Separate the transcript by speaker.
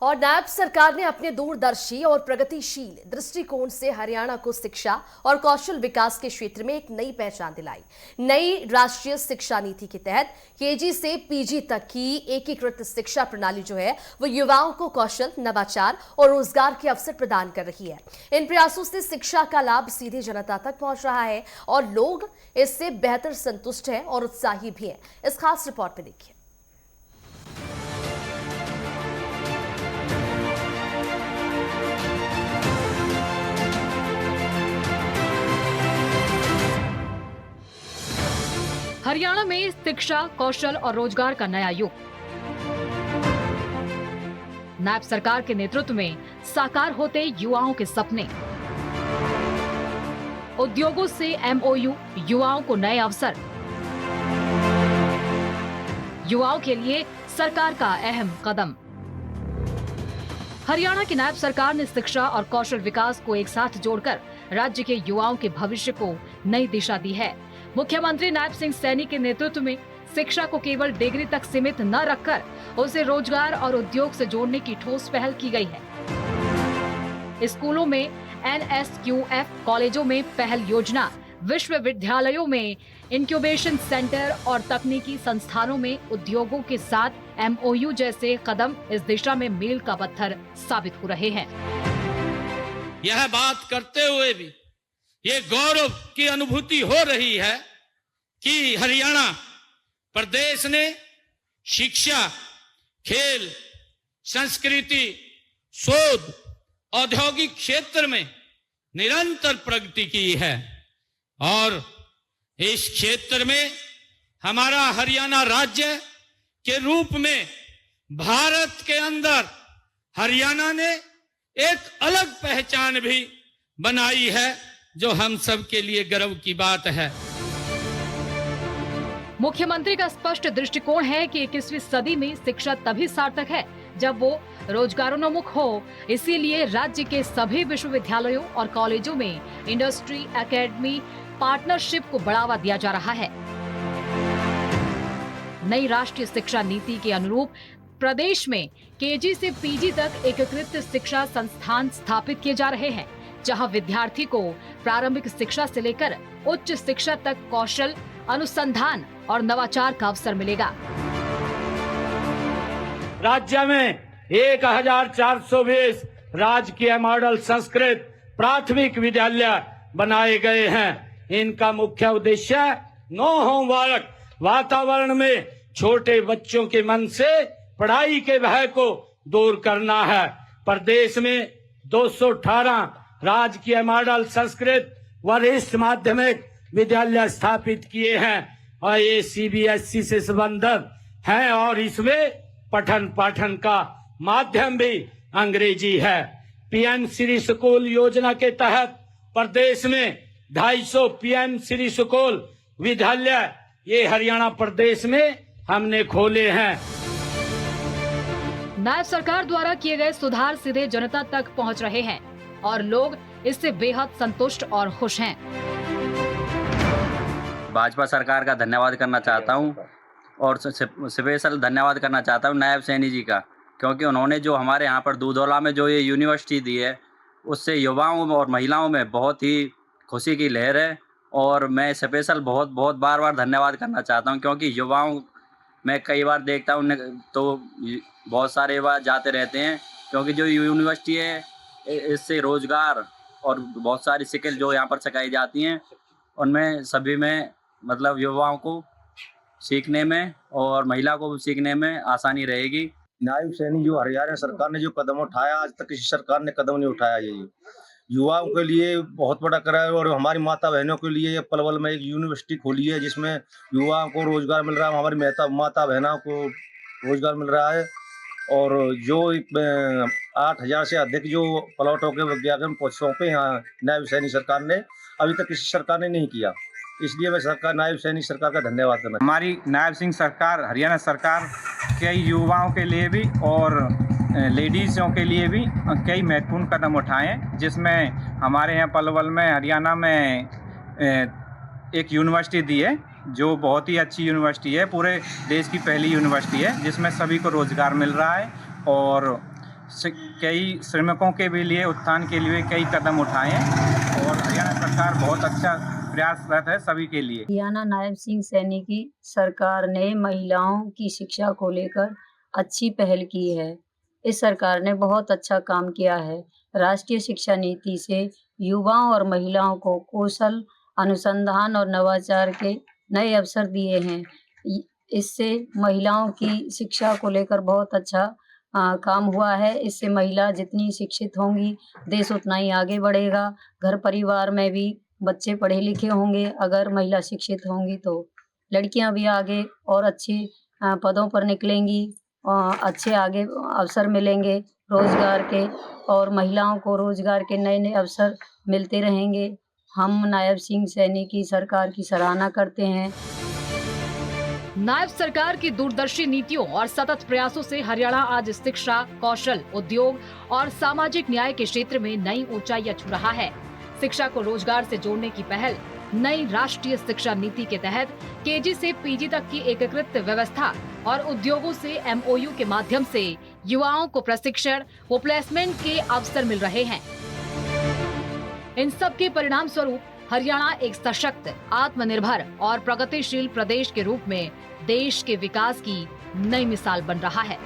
Speaker 1: और नायब सरकार ने अपने दूरदर्शी और प्रगतिशील दृष्टिकोण से हरियाणा को शिक्षा और कौशल विकास के क्षेत्र में एक नई पहचान दिलाई। नई राष्ट्रीय शिक्षा नीति के तहत केजी से पीजी तक की एकीकृत शिक्षा प्रणाली जो है वो युवाओं को कौशल, नवाचार और रोजगार के अवसर प्रदान कर रही है। इन प्रयासों से शिक्षा का लाभ सीधे जनता तक पहुंच रहा है और लोग इससे बेहतर संतुष्ट हैं और उत्साही भी हैं। इस खास रिपोर्ट में देखिए।
Speaker 2: हरियाणा में शिक्षा, कौशल और रोजगार का नया युग। नायब सरकार के नेतृत्व में साकार होते युवाओं के सपने। उद्योगों से एमओयू, युवाओं को नए अवसर। युवाओं के लिए सरकार का अहम कदम। हरियाणा की नायब सरकार ने शिक्षा और कौशल विकास को एक साथ जोड़कर राज्य के युवाओं के भविष्य को नई दिशा दी है। मुख्यमंत्री नायब सिंह सैनी के नेतृत्व में शिक्षा को केवल डिग्री तक सीमित न रखकर उसे रोजगार और उद्योग से जोड़ने की ठोस पहल की गई है। स्कूलों में NSQF, कॉलेजों में पहल योजना, विश्वविद्यालयों में इंक्यूबेशन सेंटर और तकनीकी संस्थानों में उद्योगों के साथ MOU जैसे कदम इस दिशा में मील का पत्थर साबित हो रहे हैं।
Speaker 3: यह बात करते हुए भी ये गौरव की अनुभूति हो रही है कि हरियाणा प्रदेश ने शिक्षा, खेल, संस्कृति, शोध, औद्योगिक क्षेत्र में निरंतर प्रगति की है और इस क्षेत्र में हमारा हरियाणा राज्य के रूप में भारत के अंदर हरियाणा ने एक अलग पहचान भी बनाई है, जो हम सब के लिए गर्व की बात है।
Speaker 2: मुख्यमंत्री का स्पष्ट दृष्टिकोण है कि 21वीं सदी में शिक्षा तभी सार्थक है जब वो रोजगारोन्मुख हो। इसीलिए राज्य के सभी विश्वविद्यालयों और कॉलेजों में इंडस्ट्री एकेडमी पार्टनरशिप को बढ़ावा दिया जा रहा है। नई राष्ट्रीय शिक्षा नीति के अनुरूप प्रदेश में केजी से पीजी तक एकीकृत शिक्षा संस्थान स्थापित किए जा रहे हैं, जहां विद्यार्थी को प्रारंभिक शिक्षा से लेकर उच्च शिक्षा तक कौशल, अनुसंधान और नवाचार का अवसर मिलेगा।
Speaker 3: राज्य में 1420 राजकीय मॉडल संस्कृत प्राथमिक विद्यालय बनाए गए हैं। इनका मुख्य उद्देश्य नो होमवर्क वातावरण में छोटे बच्चों के मन से पढ़ाई के भय को दूर करना है। प्रदेश में 218 राजकीय मॉडल संस्कृत वरिष्ठ माध्यमिक विद्यालय स्थापित किए हैं और ये CBSE से संबंधित हैं और इसमें पठन पाठन का माध्यम भी अंग्रेजी है। PM श्री स्कूल योजना के तहत प्रदेश में 250 PM श्री स्कूल विद्यालय ये हरियाणा प्रदेश में हमने खोले हैं।
Speaker 2: नायब सरकार द्वारा किए गए सुधार सीधे जनता तक पहुंच रहे हैं और लोग इससे बेहद संतुष्ट और खुश हैं।
Speaker 4: भाजपा सरकार का धन्यवाद करना चाहता हूं और स्पेशल धन्यवाद करना चाहता हूं नायब सैनी जी का, क्योंकि उन्होंने जो हमारे यहाँ पर दूधौला में जो ये यूनिवर्सिटी दी है उससे युवाओं और महिलाओं में बहुत ही खुशी की लहर है और मैं स्पेशल बहुत बार धन्यवाद करना चाहता हूं, क्योंकि युवाओं मैं कई बार देखता हूं तो बहुत सारे युवा जाते रहते हैं, क्योंकि जो यूनिवर्सिटी है इससे रोजगार और बहुत सारी स्किल जो यहाँ पर सिखाई जाती हैं उनमें सभी में मतलब युवाओं को सीखने में और महिला को सीखने में आसानी रहेगी।
Speaker 5: नायब सैनी जो हरियाणा सरकार ने जो कदम उठाया, आज तक किसी सरकार ने कदम नहीं उठाया। ये युवाओं के लिए बहुत बड़ा करा है और हमारी माता बहनों के लिए पलवल में एक यूनिवर्सिटी खोली है जिसमें युवाओं को रोजगार मिल रहा है, हमारी माता बहनों को रोजगार मिल रहा है और जो 8000 से अधिक जो प्लॉटों के विज्ञापन सौंपे यहाँ नायब सैनी सरकार ने, अभी तक किसी सरकार ने नहीं किया। इसलिए मैं नायब सैनी सरकार का धन्यवाद करना।
Speaker 6: हमारी नायब सिंह सरकार, हरियाणा सरकार कई युवाओं के लिए भी और लेडीज़ों के लिए भी कई महत्वपूर्ण कदम उठाए हैं, जिसमें हमारे यहाँ पलवल में हरियाणा में एक यूनिवर्सिटी दी है जो बहुत ही अच्छी यूनिवर्सिटी है, पूरे देश की पहली यूनिवर्सिटी है जिसमें सभी को रोजगार मिल रहा है और कई श्रमिकों के भी लिए उत्थान के लिए कई कदम उठाए हैं और हरियाणा सरकार बहुत अच्छा प्रयासरत है सभी के लिए।
Speaker 7: हरियाणा नायब सिंह सैनी की सरकार ने महिलाओं की शिक्षा को लेकर अच्छी पहल की है। इस सरकार ने बहुत अच्छा काम किया है। राष्ट्रीय शिक्षा नीति से युवाओं और महिलाओं को कौशल, अनुसंधान और नवाचार के नए अवसर दिए हैं। इससे महिलाओं की शिक्षा को लेकर बहुत अच्छा काम हुआ है। इससे महिला जितनी शिक्षित होंगी, देश उतना ही आगे बढ़ेगा। घर परिवार में भी बच्चे पढ़े लिखे होंगे। अगर महिला शिक्षित होंगी तो लड़कियां भी आगे और अच्छे पदों पर निकलेंगी, अच्छे आगे अवसर मिलेंगे रोजगार के, और महिलाओं को रोजगार के नए नए अवसर मिलते रहेंगे। हम नायब सिंह सैनी की सरकार की सराहना करते हैं।
Speaker 2: नायब सरकार की दूरदर्शी नीतियों और सतत प्रयासों से हरियाणा आज शिक्षा, कौशल, उद्योग और सामाजिक न्याय के क्षेत्र में नई ऊंचाइयां छू रहा है। शिक्षा को रोजगार से जोड़ने की पहल नई राष्ट्रीय शिक्षा नीति के तहत केजी से पीजी तक की एकीकृत व्यवस्था और उद्योगों से एमओयू के माध्यम से युवाओं को प्रशिक्षण व प्लेसमेंट के अवसर मिल रहे हैं। इन सब के परिणाम स्वरूप हरियाणा एक सशक्त, आत्मनिर्भर और प्रगतिशील प्रदेश के रूप में देश के विकास की नई मिसाल बन रहा है।